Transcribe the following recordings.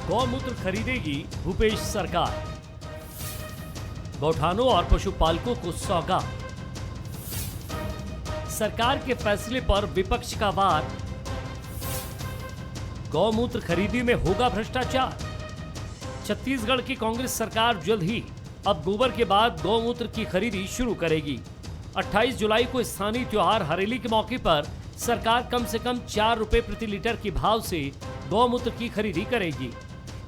गौमूत्र खरीदेगी भूपेश सरकार। गौठानों और पशुपालकों को सौगात। सरकार के फैसले पर विपक्ष का वार। गौमूत्र खरीदी में होगा भ्रष्टाचार। छत्तीसगढ़ की कांग्रेस सरकार जल्द ही अब गोबर के बाद गौमूत्र की खरीदी शुरू करेगी। 28 जुलाई को स्थानीय त्योहार हरेली के मौके पर सरकार कम से कम 4 रुपए प्रति लीटर के भाव से गौमूत्र की खरीदी करेगी।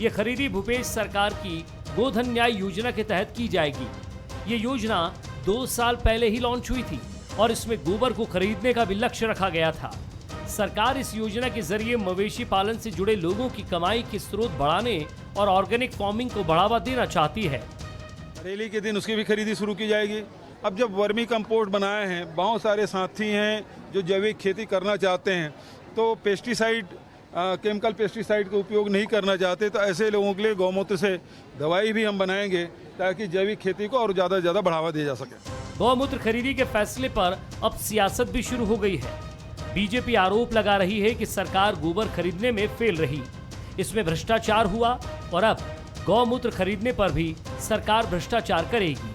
ये खरीदी भूपेश सरकार की गोधन न्याय योजना के तहत की जाएगी। ये योजना 2 साल पहले ही लॉन्च हुई थी और इसमें गोबर को खरीदने का भी लक्ष्य रखा गया था। सरकार इस योजना के जरिए मवेशी पालन से जुड़े लोगों की कमाई के स्रोत बढ़ाने और ऑर्गेनिक फार्मिंग को बढ़ावा देना चाहती है। हरेली के दिन उसकी भी खरीदी शुरू की जाएगी। अब जब वर्मी कंपोस्ट बनाए हैं, बहुत सारे साथी हैं जो जैविक खेती करना चाहते हैं, तो पेस्टिसाइड केमिकल पेस्टिसाइड का उपयोग नहीं करना चाहते, तो ऐसे लोगों के लिए गौमूत्र से दवाई भी हम बनाएंगे ताकि जैविक खेती को और ज़्यादा से ज़्यादा बढ़ावा दिया जा सके। गौमूत्र खरीदी के फैसले पर अब सियासत भी शुरू हो गई है। बीजेपी आरोप लगा रही है कि सरकार गोबर खरीदने में फेल रही, इसमें भ्रष्टाचार हुआ और अब गौमूत्र खरीदने पर भी सरकार भ्रष्टाचार करेगी।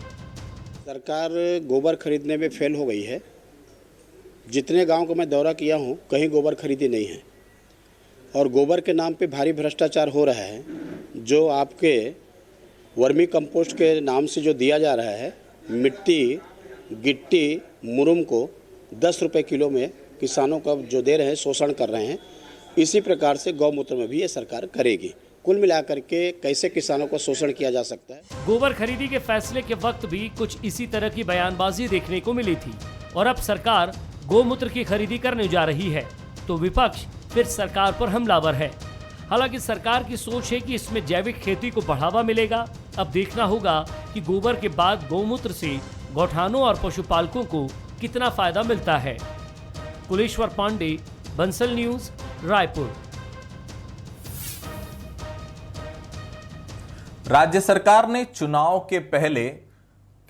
सरकार गोबर खरीदने में फेल हो गई है। जितने गांव को मैं दौरा किया हूं, कहीं गोबर खरीदी नहीं है और गोबर के नाम पे भारी भ्रष्टाचार हो रहा है। जो आपके वर्मी कंपोस्ट के नाम से जो दिया जा रहा है, मिट्टी, गिट्टी, मुरुम को 10 रुपये किलो में किसानों का जो दे रहे हैं, शोषण कर रहे हैं। इसी प्रकार से गौमूत्र में भी ये सरकार करेगी। कुल मिलाकर के कैसे किसानों को शोषण किया जा सकता है। गोबर खरीदी के फैसले के वक्त भी कुछ इसी तरह की बयानबाजी देखने को मिली थी और अब सरकार गौमूत्र की खरीदी करने जा रही है तो विपक्ष फिर सरकार पर हमलावर है। हालांकि सरकार की सोच है कि इसमें जैविक खेती को बढ़ावा मिलेगा। अब देखना होगा कि गोबर के बाद गौमूत्र से गौठानों और पशुपालकों को कितना फायदा मिलता है। कुलेश्वर पांडे, बंसल न्यूज, रायपुर। राज्य सरकार ने चुनाव के पहले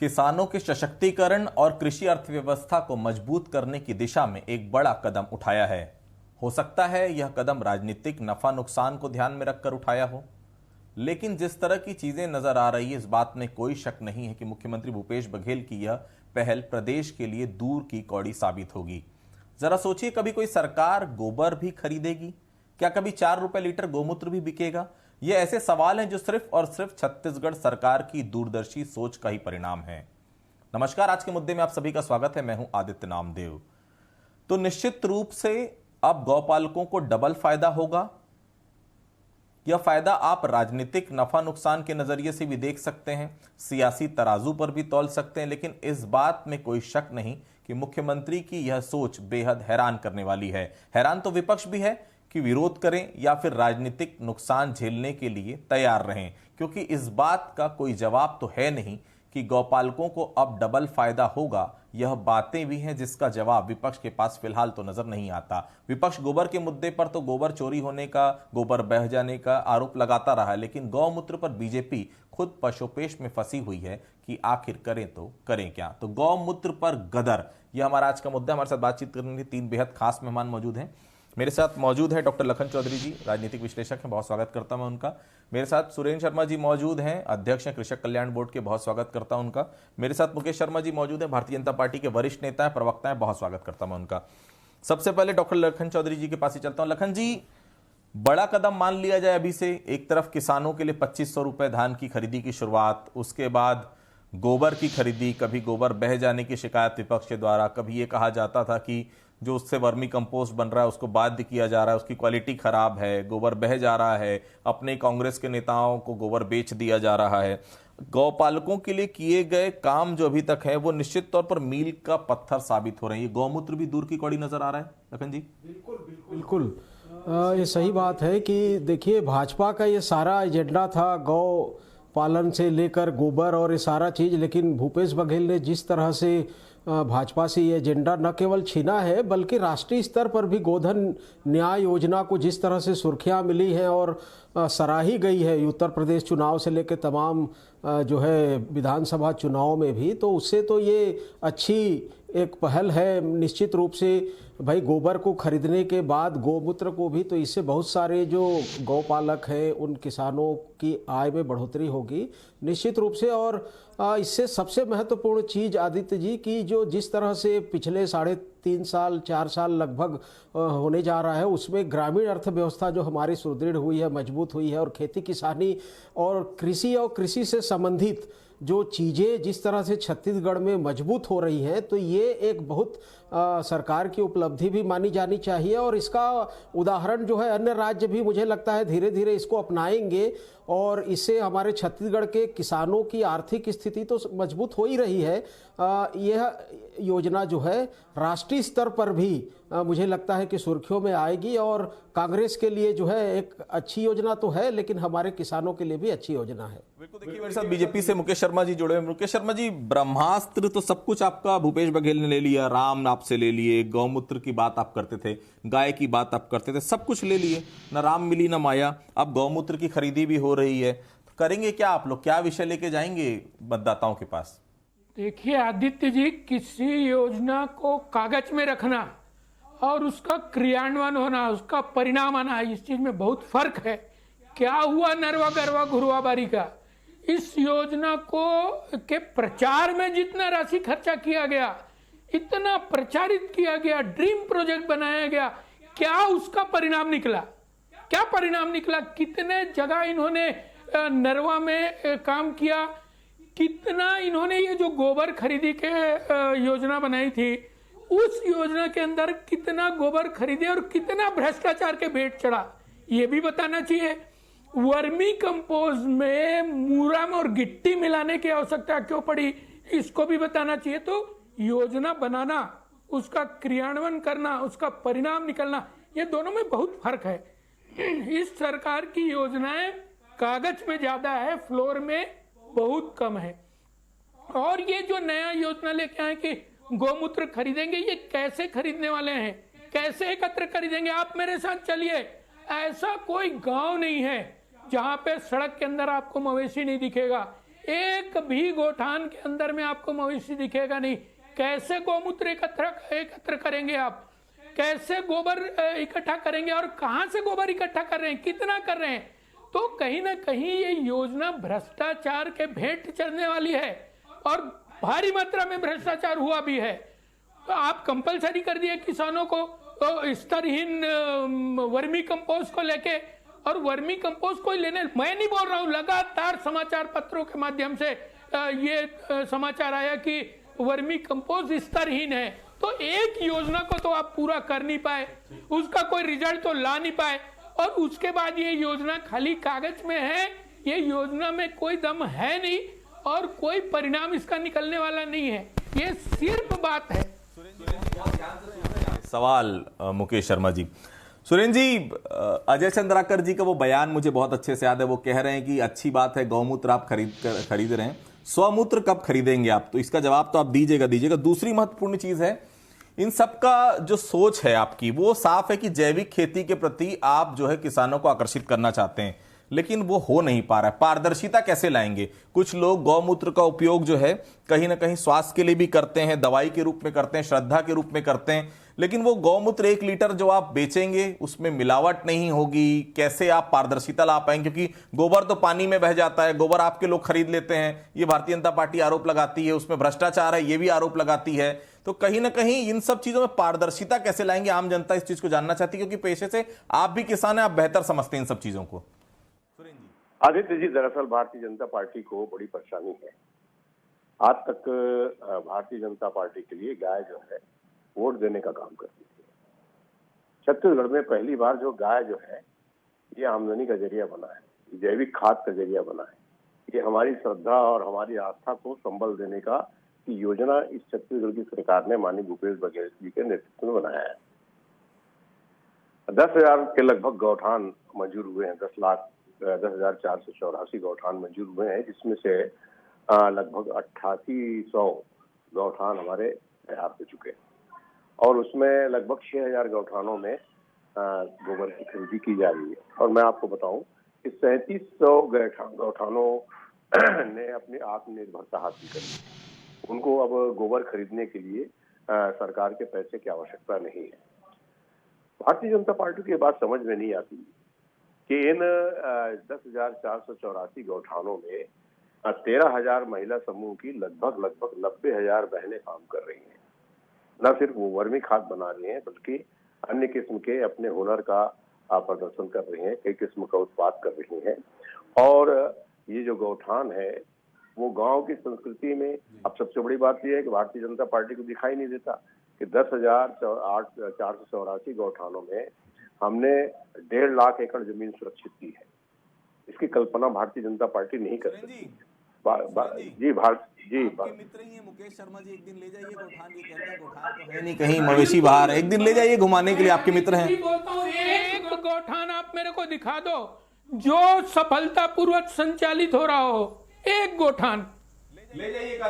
किसानों के सशक्तिकरण और कृषि अर्थव्यवस्था को मजबूत करने की दिशा में एक बड़ा कदम उठाया है। हो सकता है यह कदम राजनीतिक नफा नुकसान को ध्यान में रखकर उठाया हो, लेकिन जिस तरह की चीजें नजर आ रही है, इस बात में कोई शक नहीं है कि मुख्यमंत्री भूपेश बघेल की यह पहल प्रदेश के लिए दूर की कौड़ी साबित होगी। जरा सोचिए, कभी कोई सरकार गोबर भी खरीदेगी? क्या कभी 4 रुपए लीटर गोमूत्र भी बिकेगा? ये ऐसे सवाल हैं जो सिर्फ और सिर्फ छत्तीसगढ़ सरकार की दूरदर्शी सोच का ही परिणाम है। नमस्कार, आज के मुद्दे में आप सभी का स्वागत है। मैं हूं आदित्य नामदेव। तो निश्चित रूप से अब गौपालकों को डबल फायदा होगा। यह फायदा आप राजनीतिक नफा नुकसान के नजरिए से भी देख सकते हैं, सियासी तराजू पर भी तौल सकते हैं, लेकिन इस बात में कोई शक नहीं कि मुख्यमंत्री की यह सोच बेहद हैरान करने वाली है। हैरान तो विपक्ष भी है कि विरोध करें या फिर राजनीतिक नुकसान झेलने के लिए तैयार रहें, क्योंकि इस बात का कोई जवाब तो है नहीं कि गौपालकों को अब डबल फायदा होगा। यह बातें भी हैं जिसका जवाब विपक्ष के पास फिलहाल तो नजर नहीं आता। विपक्ष गोबर के मुद्दे पर तो गोबर चोरी होने का, गोबर बह जाने का आरोप लगाता रहा, लेकिन गौमूत्र पर बीजेपी खुद पशोपेश में फंसी हुई है कि आखिर करें तो करें क्या। तो गौमूत्र पर गदर, यह हमारा आज का मुद्दा। हमारे साथ बातचीत करने के लिए 3 बेहद खास मेहमान मौजूद हैं। मेरे साथ मौजूद है डॉक्टर लखन चौधरी जी, राजनीतिक विश्लेषक हैं, बहुत स्वागत करता हूं उनका। मेरे साथ सुरेंद्र शर्मा जी मौजूद हैं, अध्यक्ष हैं कृषक कल्याण बोर्ड के, बहुत स्वागत करता हूं उनका। मेरे साथ मुकेश शर्मा जी मौजूद हैं, भारतीय जनता पार्टी के वरिष्ठ नेता हैं, प्रवक्ता हैं, बहुत स्वागत करता हूं उनका। सबसे पहले डॉक्टर लखन चौधरी जी के पास ही चलता हूं। लखन जी, बड़ा कदम मान लिया जाए अभी से, एक तरफ किसानों के लिए 2500 रुपए धान की खरीदी की शुरुआत, उसके बाद गोबर की खरीदी, कभी गोबर बह जाने की शिकायत विपक्ष के द्वारा, कभी ये कहा जाता था कि जो उससे वर्मी कंपोस्ट बन रहा है उसको बाध्य किया जा रहा है, उसकी क्वालिटी खराब है, गोबर बह जा रहा है, अपने कांग्रेस के नेताओं को गोबर बेच दिया जा रहा है। गौपालकों के लिए किए गए काम जो अभी तक है वो निश्चित तौर पर मील का पत्थर साबित हो रहे हैं। ये गौमूत्र भी दूर की कौड़ी नजर आ रहा है लखन जी? बिल्कुल ये सही बात है कि देखिए, भाजपा का ये सारा एजेंडा था गौ पालन से लेकर गोबर और ये सारा चीज़, लेकिन भूपेश बघेल ने जिस तरह से भाजपा से ये एजेंडा न केवल छीना है बल्कि राष्ट्रीय स्तर पर भी गोधन न्याय योजना को जिस तरह से सुर्खियां मिली हैं और सराही गई है उत्तर प्रदेश चुनाव से लेकर तमाम जो है विधानसभा चुनाव में भी, तो उससे तो ये अच्छी एक पहल है। निश्चित रूप से भाई गोबर को खरीदने के बाद गौमूत्र को भी, तो इससे बहुत सारे जो गौपालक हैं उन किसानों की आय में बढ़ोतरी होगी निश्चित रूप से। और इससे सबसे महत्वपूर्ण चीज़ आदित्य जी की जो जिस तरह से पिछले 3.5 4 साल लगभग होने जा रहा है, उसमें ग्रामीण अर्थव्यवस्था जो हमारी सुदृढ़ हुई है, मजबूत हुई है, और खेती किसानी और कृषि से संबंधित जो चीज़ें जिस तरह से छत्तीसगढ़ में मजबूत हो रही हैं, तो ये एक बहुत सरकार की उपलब्धि भी मानी जानी चाहिए। और इसका उदाहरण जो है अन्य राज्य भी मुझे लगता है धीरे धीरे इसको अपनाएंगे, और इससे हमारे छत्तीसगढ़ के किसानों की आर्थिक स्थिति तो मजबूत हो ही रही है। यह योजना जो है राष्ट्रीय स्तर पर भी मुझे लगता है कि सुर्खियों में आएगी, और कांग्रेस के लिए जो है एक अच्छी योजना तो है, लेकिन हमारे किसानों के लिए भी अच्छी योजना है। बिल्कुल। देखिए मेरे साथ बीजेपी से मुकेश शर्मा जी जुड़े हुए। मुकेश शर्मा जी, ब्रह्मास्त्र तो सब कुछ आपका भूपेश बघेल ने ले लिया, राम आपसे ले लिए, गौमूत्र की बात आप करते थे, गाय की बात आप करते थे, सब कुछ ले लिए, न राम मिली न माया। अब गौमूत्र की खरीदी भी हो रही है, तो करेंगे क्या आप लोग? क्या विषय लेके जाएंगे मतदाताओं के पास? देखिए आदित्य जी, किसी योजना को कागज में रखना और उसका क्रियान्वयन होना, उसका परिणाम आना, इस चीज में बहुत फर्क है। क्या हुआ नरवा गरवा घुरवा बारी का? इस योजना को के प्रचार में जितना राशि खर्चा किया गया, इतना प्रचारित किया गया, ड्रीम प्रोजेक्ट बनाया गया, क्या उसका परिणाम निकला? क्या परिणाम निकला? कितने जगह इन्होंने नरवा में काम किया, कितना इन्होंने ये जो गोबर खरीदी के योजना बनाई थी, उस योजना के अंदर कितना गोबर खरीदे और कितना भ्रष्टाचार के भेंट चढ़ा, ये भी बताना चाहिए। वर्मी कंपोस्ट में मूरम और गिट्टी मिलाने की आवश्यकता क्यों पड़ी, इसको भी बताना चाहिए। तो योजना बनाना, उसका क्रियान्वयन करना, उसका परिणाम निकलना, ये दोनों में बहुत फर्क है। इस सरकार की योजनाएं कागज में ज्यादा है, फ्लोर में बहुत कम है। और ये जो नया योजना लेके आए कि गौमूत्र खरीदेंगे, ये कैसे खरीदने वाले हैं, कैसे एकत्र खरीदेंगे? आप मेरे साथ चलिए। ऐसा कोई गांव नहीं है जहां पे सड़क के अंदर आपको मवेशी नहीं दिखेगा, एक भी गोठान के अंदर में आपको मवेशी दिखेगा नहीं। कैसे गौमूत्र एकत्र करेंगे आप? कैसे गोबर इकट्ठा करेंगे? और कहां से गोबर इकट्ठा कर रहे हैं, कितना कर रहे हैं? तो कहीं ना कहीं ये योजना भ्रष्टाचार के भेंट चढ़ने वाली है, और भारी मात्रा में भ्रष्टाचार हुआ भी है। तो आप कंपलसरी कर दिए किसानों को तो स्तरहीन वर्मी कंपोस्ट को लेके, और वर्मी कंपोस्ट को लेने, मैं नहीं बोल रहा हूं, लगातार समाचार पत्रों के माध्यम से ये समाचार आया कि वर्मी कंपोस्ट स्तरहीन है। तो एक योजना को तो आप पूरा कर नहीं पाए, उसका कोई रिजल्ट तो ला नहीं पाए, और उसके बाद ये योजना खाली कागज में है, ये योजना में कोई दम है नहीं और कोई परिणाम इसका निकलने वाला नहीं है। ये सिर्फ बात है। सवाल मुकेश शर्मा जी। सुरेंद्र जी, अजय चंद्राकर जी का वो बयान मुझे बहुत अच्छे से याद है। वो कह रहे हैं कि अच्छी बात है गौमूत्र आप खरीद रहे हैं, स्वमूत्र कब खरीदेंगे आप? तो इसका जवाब तो आप दीजिएगा। दूसरी महत्वपूर्ण चीज है, इन सब का जो सोच है आपकी, वो साफ है कि जैविक खेती के प्रति आप जो है किसानों को आकर्षित करना चाहते हैं, लेकिन वो हो नहीं पा रहा है। पारदर्शिता कैसे लाएंगे? कुछ लोग गौमूत्र का उपयोग जो है कहीं ना कहीं स्वास्थ्य के लिए भी करते हैं, दवाई के रूप में करते हैं, श्रद्धा के रूप में करते हैं, लेकिन वो गौमूत्र 1 लीटर जो आप बेचेंगे उसमें मिलावट नहीं होगी। कैसे आप पारदर्शिता ला पाएंगे? क्योंकि गोबर तो पानी में बह जाता है, गोबर आपके लोग खरीद लेते हैं, ये भारतीय जनता पार्टी आरोप लगाती है। उसमें भ्रष्टाचार है, ये भी आरोप लगाती है। तो कहीं ना कहीं इन सब चीजों में पारदर्शिता कैसे लाएंगे? आम जनता इस चीज को जानना चाहती है, क्योंकि पेशे से आप भी किसान हैं, आप बेहतर समझते हैं इन सब चीजों को। आदित्य जी, दरअसल भारतीय जनता पार्टी को बड़ी परेशानी है। आज तक भारतीय जनता पार्टी के लिए गाय जो है वोट देने का काम करती थी। छत्तीसगढ़ में पहली बार जो गाय जो है ये आमदनी का जरिया बना है, जैविक खाद का जरिया बना है। ये हमारी श्रद्धा और हमारी आस्था को संबल देने का योजना इस छत्तीसगढ़ की सरकार ने माननीय भूपेश बघेल जी के नेतृत्व में बनाया है। 10,000 के लगभग गौठान मंजूर हुए हैं, 10,484 गौठान मंजूर हुए हैं, जिसमें से लगभग 8800 गौठान हमारे तैयार हो चुके हैं, और उसमें लगभग 6,000 गौठानों में गोबर की खरीदी की जा रही है। और मैं आपको बताऊं कि 3700 गौठानों ने अपनी आत्मनिर्भरता हासिल कर ली। उनको अब गोबर खरीदने के लिए सरकार के पैसे की आवश्यकता नहीं है। भारतीय जनता पार्टी की बात समझ में नहीं आती कि इन 10,484 गौठानों में 13,000 महिला समूह की लगभग 90,000 बहनें काम कर रही हैं। न सिर्फ वो वर्मी खाद बना रही हैं, बल्कि अन्य किस्म के अपने हुनर का प्रदर्शन कर रही हैं, कई किस्म का उत्पाद कर रही हैं। और ये जो गौठान है वो गांव की संस्कृति में, अब सबसे बड़ी बात यह है कि भारतीय जनता पार्टी को दिखाई नहीं देता कि 10,484 गौठानों में हमने 1.5 लाख एकड़ जमीन सुरक्षित की है। इसकी कल्पना भारतीय जनता पार्टी नहीं कर सकती। आपके मित्र ही हैं मुकेश शर्मा जी, एक दिन ले जाइए गौठान। ये कहते हैं गौठान तो है नहीं, कहीं मवेशी बाहर है, एक दिन ले जाइए घुमाने के लिए, आपके मित्र हैं। एक गौठान आप मेरे को दिखा दो जो सफलतापूर्वक संचालित हो रहा हो, एक गौठान।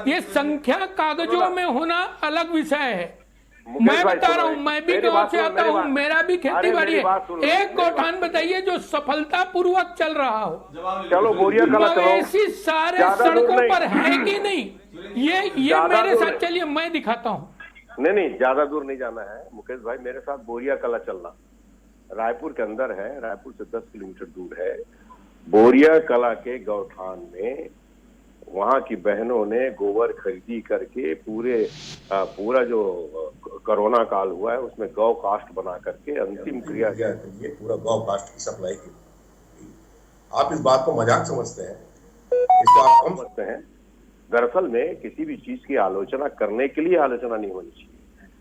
ये संख्या कागजों में होना अलग विषय है। मैं बता रहा हूँ, मैं भी गांव से आता हूँ, मेरा भी खेती बाड़ी है। एक गौठान बताइए जो सफलतापूर्वक चल रहा हो। चलो बोरिया कला चलो, ऐसी सारे सड़कों पर है कि नहीं, ये मेरे साथ चलिए, मैं दिखाता हूँ। नहीं, ज्यादा दूर नहीं जाना है मुकेश भाई, मेरे साथ बोरिया कला चलना। रायपुर के अंदर है, रायपुर से 10 किलोमीटर दूर है। बोरिया कला के गौठान में वहां की बहनों ने गोबर खरीदी करके पूरा जो कोरोना काल हुआ है उसमें गौ कास्ट बना करके अंतिम क्रिया ये पूरा गौ कास्ट की सप्लाई की। आप इस बात को मजाक समझते हैं, इसको आप कम समझते हैं। दरअसल में किसी भी चीज की आलोचना करने के लिए आलोचना नहीं होनी चाहिए।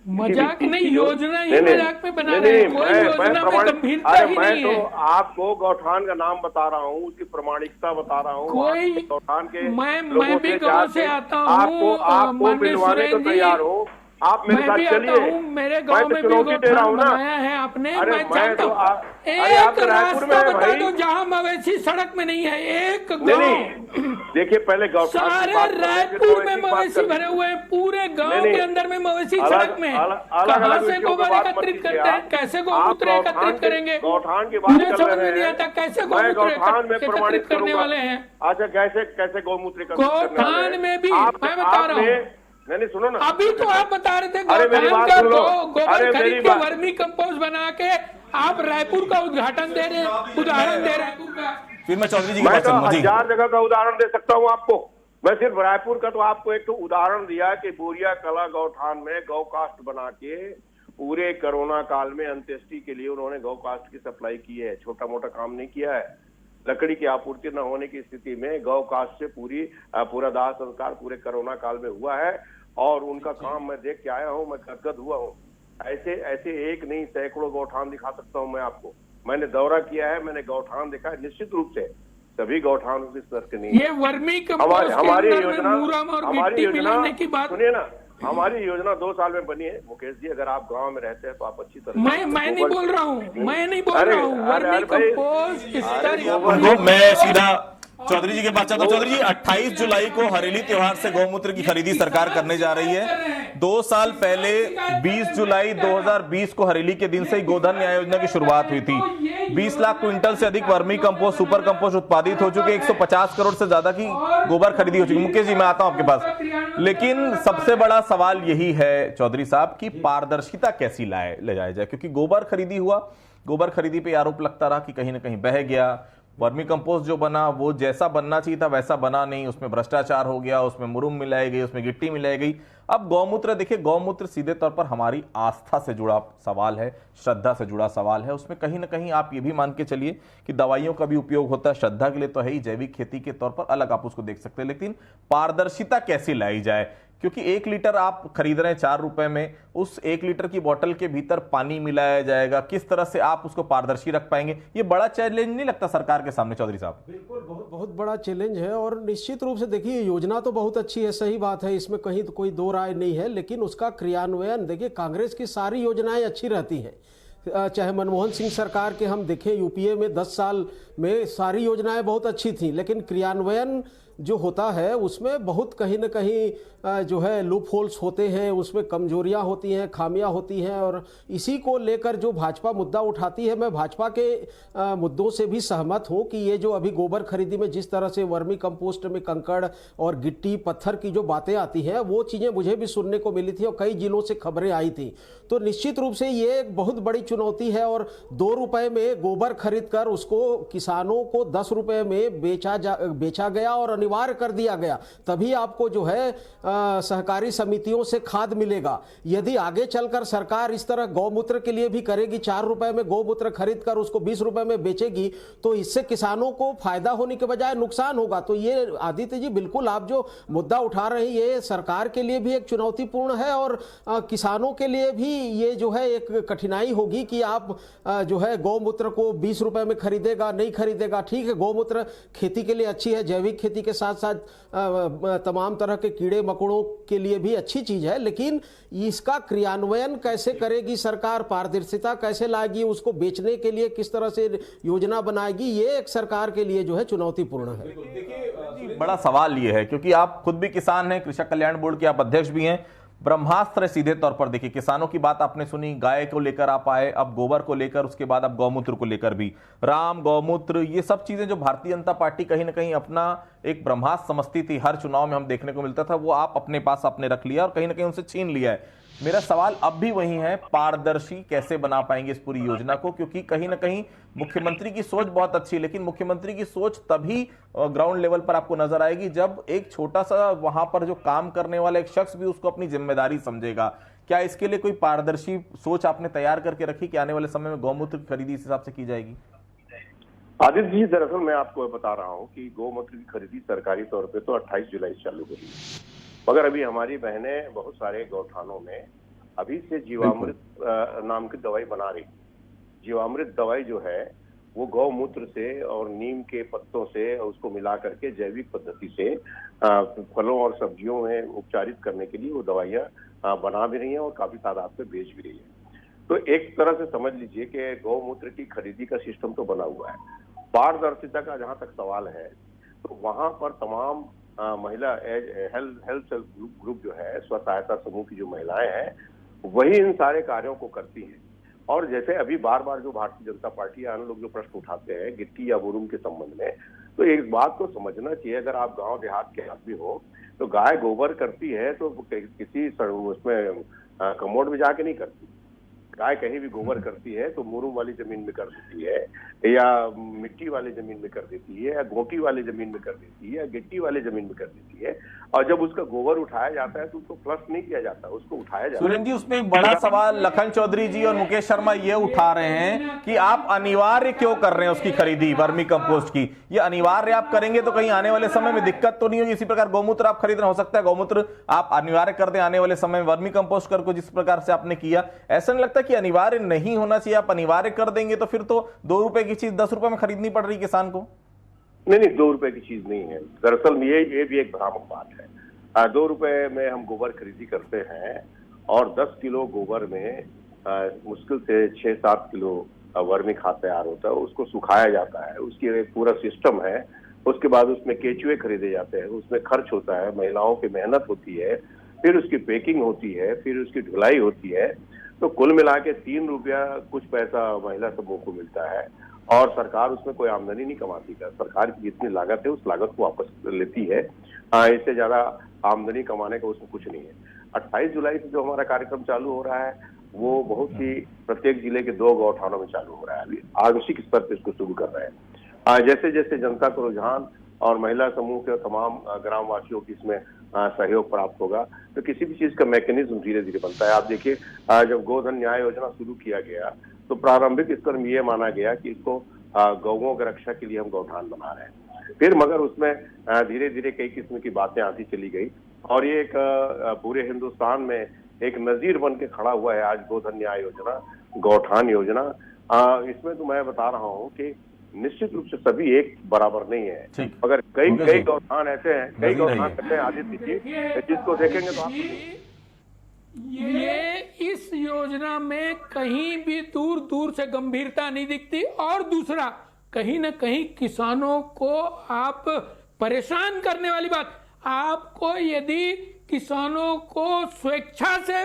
मजाक नहीं, योजना ही मजाक पे बना रहे हैं। कोई योजना में गंभीरता ही नहीं है। आपको गौठान का नाम बता रहा हूँ, उसकी प्रमाणिकता बता रहा हूँ। कोई गौठान के मैं भी गांव से आता हूँ, आपको मिलवाने को तैयार हो, आप मेरे साथ चलिए। मेरे गांव में भी गौठान बनाया है आपने, मैं जानता हूँ। एक रास्ता बता दो जहाँ मवेशी सड़क में नहीं है, एक गाँव। देखिए पहले सारे रायपुर में मवेशी भरे हुए हैं, पूरे गांव के अंदर में मवेशी सड़क में। कहाँ से गोबर एकत्रित करते हैं, कैसे गौमूत्र एकत्रित करेंगे? गौठान की बात कर समझ में नहीं आता कैसे गौमूत्र एकत्रित करने वाले हैं। अच्छा, कैसे गौमूत्र गौठान में भी मैं बता रहा हूँ। नहीं सुनो ना, अभी तो आप बता रहे थे गौठान का गोबर खरीद के वर्मी कंपोस्ट बना के आप रायपुर का उद्घाटन दे रहे, उदाहरण दे रहे। फिर मैं चौधरी जी मैं तो 1000 जगह का उदाहरण दे सकता हूँ आपको। मैं सिर्फ रायपुर का तो आपको एक तो उदाहरण दिया कि बोरिया कला गौठान में गौ कास्ट बना के पूरे कोरोना काल में अंत्येष्टि के लिए उन्होंने गौ कास्ट की सप्लाई की है। छोटा मोटा काम नहीं किया है। लकड़ी की आपूर्ति न होने की स्थिति में गौ कास्ट से पूरा दाह संस्कार पूरे कोरोना काल में हुआ है और उनका काम मैं देख के आया हूँ, मैं गदगद हुआ हूँ। ऐसे एक नहीं सैकड़ों गौठान दिखा सकता हूँ मैं आपको। मैंने दौरा किया है, मैंने गौठान देखा है। निश्चित रूप से सभी गौठान उस स्तर के नहीं। ये वर्मी कंपोस्ट हमारी योजना सुनिए ना, हमारी योजना 2 साल में बनी है मुकेश जी। अगर आप गांव में रहते हैं तो आप अच्छी तरह मैं नहीं बोल रहा हूँ, वर्मी कंपोस्ट मैं सीधा चौधरी जी के पास चाहता हूं। चौधरी जी, 28 जुलाई को हरेली त्योहार से गौमूत्र की खरीदी सरकार करने जा रही है। 2 साल पहले 20 जुलाई 2020 को हरेली के दिन से ही गोधन न्याय योजना की शुरुआत हुई थी। 20 लाख क्विंटल से अधिक वर्मी कंपोस्ट, सुपर कंपोस्ट उत्पादित हो चुके। 150 करोड़ से ज्यादा की गोबर खरीदी हो चुकी। मुकेश जी, मैं आता हूं आपके पास, लेकिन सबसे बड़ा सवाल यही है चौधरी साहब की पारदर्शिता कैसी ले जाया जाए, क्योंकि गोबर खरीदी हुआ, गोबर खरीदी पे आरोप लगता रहा कि कहीं ना कहीं बह गया। वर्मी कंपोस्ट जो बना वो जैसा बनना चाहिए था वैसा बना नहीं, उसमें भ्रष्टाचार हो गया, उसमें मुरुम मिलाई गई, उसमें गिट्टी मिलाई गई। अब गौमूत्र देखिए, गौमूत्र सीधे तौर पर हमारी आस्था से जुड़ा सवाल है, श्रद्धा से जुड़ा सवाल है। उसमें कहीं ना कहीं आप ये भी मान के चलिए कि दवाइयों का भी उपयोग होता है, श्रद्धा के लिए तो है ही, जैविक खेती के तौर पर अलग आप उसको देख सकते हैं। लेकिन पारदर्शिता कैसे लाई जाए, क्योंकि 1 लीटर आप खरीद रहे हैं 4 रुपए में, उस 1 लीटर की बोतल के भीतर पानी मिलाया जाएगा, किस तरह से आप उसको पारदर्शी रख पाएंगे? ये बड़ा चैलेंज नहीं लगता सरकार के सामने चौधरी साहब? बिल्कुल, बहुत बड़ा चैलेंज है। और निश्चित रूप से देखिए, योजना तो बहुत अच्छी है, सही बात है, इसमें कहीं तो कोई 2 राय नहीं है। लेकिन उसका क्रियान्वयन देखिए, कांग्रेस की सारी योजनाएं अच्छी रहती हैं। चाहे मनमोहन सिंह सरकार के हम देखें, यूपीए में 10 साल में सारी योजनाएं बहुत अच्छी थी, लेकिन क्रियान्वयन जो होता है उसमें बहुत कहीं न कहीं जो है लूप होल्स होते हैं, उसमें कमजोरियां होती हैं, खामियां होती हैं, और इसी को लेकर जो भाजपा मुद्दा उठाती है, मैं भाजपा के मुद्दों से भी सहमत हूं कि ये जो अभी गोबर खरीदी में जिस तरह से वर्मी कंपोस्ट में कंकड़ और गिट्टी पत्थर की जो बातें आती हैं, वो चीज़ें मुझे भी सुनने को मिली थी और कई जिलों से खबरें आई थी। तो निश्चित रूप से ये एक बहुत बड़ी चुनौती है, और 2 रुपए में गोबर खरीद कर उसको किसानों को 10 रुपए में बेचा गया और अनिवार्य कर दिया गया, तभी आपको जो है सहकारी समितियों से खाद मिलेगा। यदि आगे चलकर सरकार इस तरह गौमूत्र के लिए भी करेगी, 4 रुपए में गौमूत्र खरीद कर उसको 20 रुपए में बेचेगी, तो इससे किसानों को फायदा होने के बजाय नुकसान होगा। तो ये आदित्य जी बिल्कुल आप जो मुद्दा उठा रहे हैं, ये सरकार के लिए भी एक चुनौतीपूर्ण है और किसानों के लिए भी ये जो है एक कठिनाई होगी कि आप जो है गौमूत्र को 20 रुपए में खरीदेगा, नहीं खरीदेगा। ठीक है, गौमूत्र खेती के लिए अच्छी है, जैविक खेती के साथ साथ तमाम तरह के कीड़े मकोड़ों के लिए भी अच्छी चीज है, लेकिन इसका क्रियान्वयन कैसे करेगी सरकार, पारदर्शिता कैसे लाएगी, उसको बेचने के लिए किस तरह से योजना बनाएगी, ये एक सरकार के लिए जो है चुनौतीपूर्ण है। देखिए बड़ा सवाल ये है, क्योंकि आप खुद भी किसान हैं, कृषक कल्याण बोर्ड के आप अध्यक्ष भी हैं, ब्रह्मास्त्र सीधे तौर पर देखिए, किसानों की बात आपने सुनी, गाय को लेकर आप आए, अब गोबर को लेकर, उसके बाद अब गौमूत्र को लेकर भी, राम गौमूत्र, ये सब चीजें जो भारतीय जनता पार्टी कहीं ना कहीं अपना एक ब्रह्मास्त्र समझती थी, हर चुनाव में हम देखने को मिलता था, वो आप अपने पास आपने रख लिया और कहीं ना कहीं उनसे छीन लिया है। मेरा सवाल अब भी वही है, पारदर्शी कैसे बना पाएंगे इस पूरी योजना को, क्योंकि कहीं ना कहीं मुख्यमंत्री की सोच बहुत अच्छी है, लेकिन मुख्यमंत्री की सोच तभी ग्राउंड लेवल पर आपको नजर आएगी जब एक छोटा सा वहां पर जो काम करने वाला एक शख्स भी उसको अपनी जिम्मेदारी समझेगा। क्या इसके लिए कोई पारदर्शी सोच आपने तैयार करके रखी कि आने वाले समय में गौमूत्र की खरीदी इस हिसाब से की जाएगी? आदित्य जी, दरअसल मैं आपको बता रहा हूँ कि गौमूत्र की खरीदी सरकारी तौर पे तो 28 जुलाई से चालू हुई, मगर अभी हमारी बहनें बहुत सारे गौठानों में अभी से जीवामृत नाम की दवाई बना रही। जीवामृत दवाई जो है वो गौमूत्र से और नीम के पत्तों से उसको मिला करके जैविक पद्धति से फलों और सब्जियों में उपचारित करने के लिए वो दवाइयाँ बना भी रही हैं और काफी तादाद में बेच भी रही है। तो एक तरह से समझ लीजिए कि गौमूत्र की खरीदी का सिस्टम तो बना हुआ है। पारदर्शिता का जहां तक सवाल है, तो वहां पर तमाम महिला हेल्थ ग्रुप जो है, स्व सहायता समूह की जो महिलाएं हैं, वही इन सारे कार्यों को करती हैं। और जैसे अभी बार बार जो भारतीय जनता पार्टी अन्य लोग जो प्रश्न उठाते हैं गिट्टी या बोरुम के संबंध में, तो एक बात को समझना चाहिए, अगर आप गांव देहात के आदमी हो तो गाय गोबर करती है तो किसी उसमें कमोड में जाके नहीं करती। गाय कहीं भी गोबर करती है तो मुरुम वाली जमीन में कर देती है, या मिट्टी वाली जमीन में कर देती है, या गोटी वाली जमीन में कर देती है, या गिट्टी वाली जमीन में कर देती है। और जब उसका गोबर उठाया जाता है तो उसको फ्लश नहीं किया जाता, उसको उठाया जाता है। सुरेंद्र जी, उसमें एक बड़ा सवाल लखन चौधरी जी और मुकेश शर्मा ये उठा रहे हैं कि आप अनिवार्य क्यों कर रहे हैं उसकी खरीदी वर्मी कंपोस्ट की? ये अनिवार्य आप करेंगे तो कहीं आने वाले समय में दिक्कत तो नहीं होगी? इसी प्रकार गौमूत्र आप खरीदना, हो सकता है गौमूत्र आप अनिवार्य कर दें आने वाले समय में, वर्मी कंपोस्ट कर को जिस प्रकार से आपने किया, ऐसा नहीं लगता कि अनिवार्य नहीं होना चाहिए? आप अनिवार्य कर देंगे तो फिर तो 2 रुपए की चीज 10 रुपए में खरीदनी पड़ रही किसान को। नहीं, 2 रुपए की चीज नहीं है। दरअसल ये भी एक भ्रामक बात है। 2 रुपए में हम गोबर खरीदी करते हैं और 10 किलो गोबर में मुश्किल से 6-7 किलो वर्मी खाद तैयार होता है। उसको सुखाया जाता है, उसकी एक पूरा सिस्टम है। उसके बाद उसमें केचुए खरीदे जाते हैं, उसमें खर्च होता है, महिलाओं की मेहनत होती है, फिर उसकी पैकिंग होती है, फिर उसकी ढुलाई होती है। तो कुल मिला के 3 रुपया कुछ पैसा महिला समूह को मिलता है और सरकार उसमें कोई आमदनी नहीं कमाती है। सरकार की जितनी लागत है उस लागत को वापस लेती है, इससे ज्यादा आमदनी कमाने का उसमें कुछ नहीं है। 28 जुलाई से जो हमारा कार्यक्रम चालू हो रहा है वो बहुत ही प्रत्येक जिले के 2 गौठानों में चालू हो रहा है। अभी आंशिक स्तर पर इसको शुरू कर रहे हैं। जैसे जैसे जनता को रुझान और महिला समूह के तमाम ग्रामवासियों की इसमें सहयोग प्राप्त होगा तो किसी भी चीज का मैकेनिज्म धीरे धीरे बनता है। आप देखिए, जब गोधन न्याय योजना शुरू किया गया तो प्रारंभिक स्तर में ये माना गया कि इसको गौओं की रक्षा के लिए हम गौठान बना रहे हैं। फिर मगर उसमें धीरे धीरे कई किस्म की बातें आती चली गई और ये एक पूरे हिंदुस्तान में एक नजीर बन के खड़ा हुआ है आज गोधन न्याय योजना, गौठान योजना। इसमें तो मैं बता रहा हूँ कि निश्चित रूप से सभी एक बराबर नहीं है, मगर कई गौठान ऐसे हैं, कई गौठान ऐसे हैं आदित्य जी, जिसको देखेंगे तो आप ये इस योजना में कहीं भी दूर दूर से गंभीरता नहीं दिखती। और दूसरा, कहीं न कहीं किसानों को आप परेशान करने वाली बात। आपको यदि किसानों को स्वेच्छा से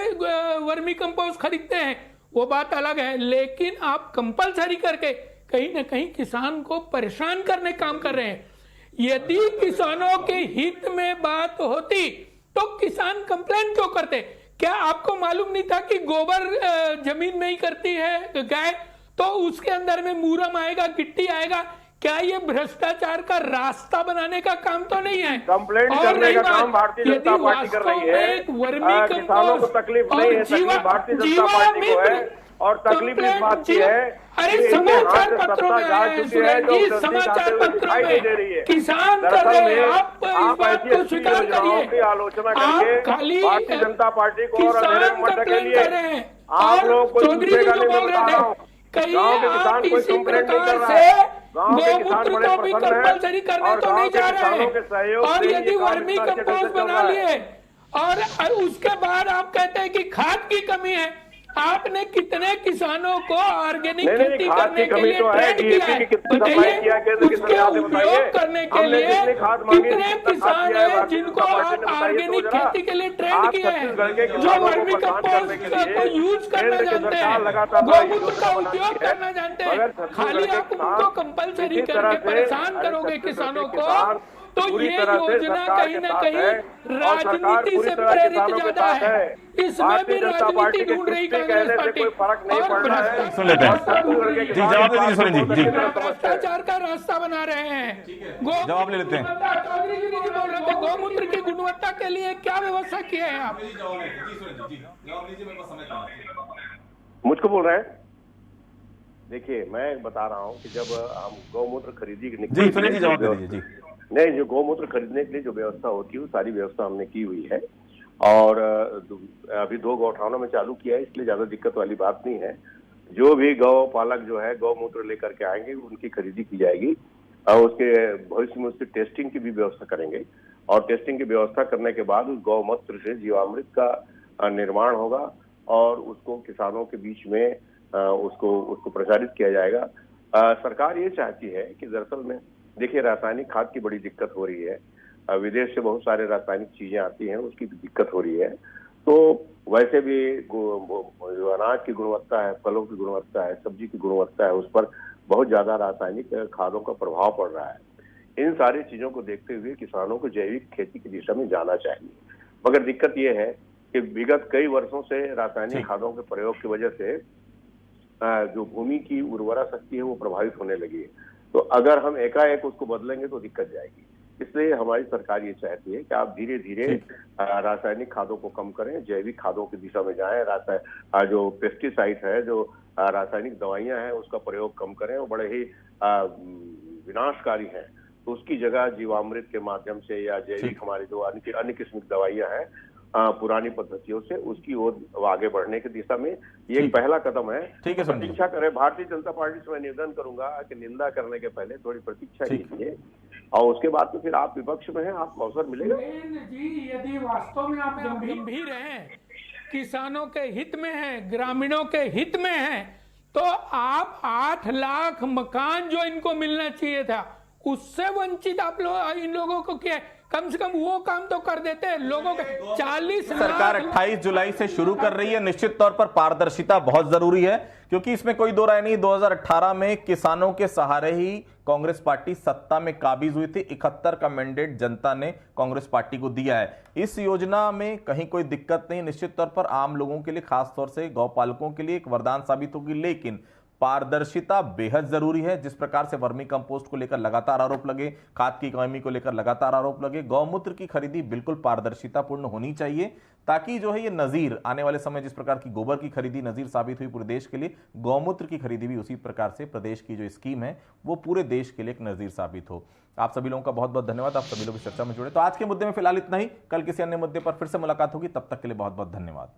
वर्मी कंपोस्ट खरीदते हैं वो बात अलग है, लेकिन आप कंपलसरी करके कहीं ना कहीं किसान को परेशान करने काम कर रहे हैं। यदि किसानों के हित में बात होती तो किसान कंप्लेंट क्यों करते? क्या आपको मालूम नहीं था कि गोबर जमीन में ही करती है गाय, तो उसके अंदर में मूरम आएगा, गिट्टी आएगा? क्या ये भ्रष्टाचार का रास्ता बनाने का काम तो नहीं है? कंप्लेंट करने का काम भारतीय जनता पार्टी कर रही है। किसानों को तकलीफ नहीं है, तकलीफ भारतीय जनता पार्टी को है, और तकलीफ इस बात की है। अरे समाचार पत्रों में समाचार पत्रों में किसान कर रहे हैं, आप इस बात को स्वीकार करिए। आलोचना आप करके खाली भारतीय जनता पार्टी को और अंधेरे में कंप्लेंट कर रहे हैं। आप लोग को चौधरी जी को बोल रहे थे कहीं आप इसी प्रकार से गौमूत्र को भी कंपलसरी करने तो नहीं जा रहे हैं, और यदि वर्मी कंपोस्ट बना लिए और उसके बाद आप कहते हैं कि खाद की कमी है। आपने कितने किसानों को ऑर्गेनिक खेती करने के लिए ट्रेंड किया है? बताइए, उसके उपयोग करने के लिए कितने किसान हैं जिनको आप ऑर्गेनिक खेती के लिए ट्रेंड किया है, जो वर्मी कंपोस्ट को यूज करना जानते हैं, गौमूत्र का उपयोग करना जानते हैं? खाली आप उनको कंपलसरी करके परेशान करोगे किसानों को, तो ये योजना कहीं ना कहीं राजनीति से प्रेरित ज्यादा है। इसमें भी राजनीति ढूंढ रही कांग्रेस पार्टी और भ्रष्टाचार का रास्ता बना रहे हैं। जवाब ले लेते हैं। चौधरी जी बोल रहे थे गौमूत्र की गुणवत्ता के लिए क्या व्यवस्था की है आप? मुझको बोल रहे हैं। देखिए, मैं बता रहा हूँ कि जब हम गौमूत्र खरीदी नहीं, जो गौमूत्र खरीदने के लिए जो व्यवस्था होती है वो सारी व्यवस्था हमने की हुई है, और अभी 2 गौठानों में चालू किया है, इसलिए ज्यादा दिक्कत वाली बात नहीं है। जो भी गौ पालक जो है गौमूत्र लेकर के आएंगे उनकी खरीदी की जाएगी, और उसके भविष्य में उसकी टेस्टिंग की भी व्यवस्था करेंगे, और टेस्टिंग की व्यवस्था करने के बाद उस गौमूत्र से जीवामृत का निर्माण होगा, और उसको किसानों के बीच में उसको प्रचारित किया जाएगा। सरकार ये चाहती है कि दरअसल में देखिए, रासायनिक खाद की बड़ी दिक्कत हो रही है, विदेश से बहुत सारे रासायनिक चीजें आती हैं, उसकी भी दिक्कत हो रही है। तो वैसे भी जो अनाज की गुणवत्ता है, फलों की गुणवत्ता है, सब्जी की गुणवत्ता है, उस पर बहुत ज्यादा रासायनिक खादों का प्रभाव पड़ रहा है। इन सारी चीजों को देखते हुए किसानों को जैविक खेती की दिशा में जाना चाहिए, मगर दिक्कत यह है कि विगत कई वर्षों से रासायनिक खादों के प्रयोग की वजह से जो भूमि की उर्वरा शक्ति है वो प्रभावित होने लगी है। तो अगर हम एकाएक उसको बदलेंगे तो दिक्कत जाएगी। इसलिए हमारी सरकार ये चाहती है कि आप धीरे धीरे रासायनिक खादों को कम करें, जैविक खादों की दिशा में जाएं। जो पेस्टिसाइड है, जो रासायनिक दवाइयां हैं, उसका प्रयोग कम करें, वो बड़े ही विनाशकारी हैं। तो उसकी जगह जीवामृत के माध्यम से या जैविक हमारी जो अन्य किस्म की दवाइयां हैं पुरानी पद्धतियों से, उसकी ओर आगे बढ़ने की दिशा में ये एक पहला कदम है। ठीक है, प्रतीक्षा करें। भारतीय जनता पार्टी से मैं निवेदन करूंगा कि निंदा करने के पहले थोड़ी प्रतीक्षा कीजिए, और उसके बाद तो फिर आप विपक्ष में हैं, आपको अवसर मिलेगा। जी, यदि वास्तव में आप गंभीर हैं, किसानों के हित में हैं, ग्रामीणों के हित में हैं, तो आप 8 लाख मकान जो इनको मिलना चाहिए था उससे वंचित आप लोग इन लोगों को किया। कम से कम वो काम तो कर देते हैं। लोगों के 40 सरकार 28 जुलाई से शुरू कर रही है। निश्चित तौर पर पारदर्शिता बहुत जरूरी है, क्योंकि इसमें कोई दो राय नहीं। 2018 में किसानों के सहारे ही कांग्रेस पार्टी सत्ता में काबिज हुई थी। 71 का मैंडेट जनता ने कांग्रेस पार्टी को दिया है। इस योजना में कहीं कोई दिक्कत नहीं। निश्चित तौर पर आम लोगों के लिए, खासतौर से गौपालकों के लिए एक वरदान साबित होगी, लेकिन पारदर्शिता बेहद जरूरी है। जिस प्रकार से वर्मी कंपोस्ट को लेकर लगातार आरोप लगे, खाद की कमी को लेकर लगातार आरोप लगे, गौमूत्र की खरीदी बिल्कुल पारदर्शितापूर्ण होनी चाहिए, ताकि जो है ये नजीर आने वाले समय, जिस प्रकार की गोबर की खरीदी नजीर साबित हुई पूरे देश के लिए, गौमूत्र की खरीदी भी उसी प्रकार से प्रदेश की जो स्कीम है वो पूरे देश के लिए एक नजीर साबित हो। आप सभी लोगों का बहुत बहुत धन्यवाद। आप सभी लोग इस चर्चा में जुड़े। तो आज के मुद्दे में फिलहाल इतना ही। कल किसी अन्य मुद्दे पर फिर से मुलाकात होगी। तब तक के लिए बहुत बहुत धन्यवाद।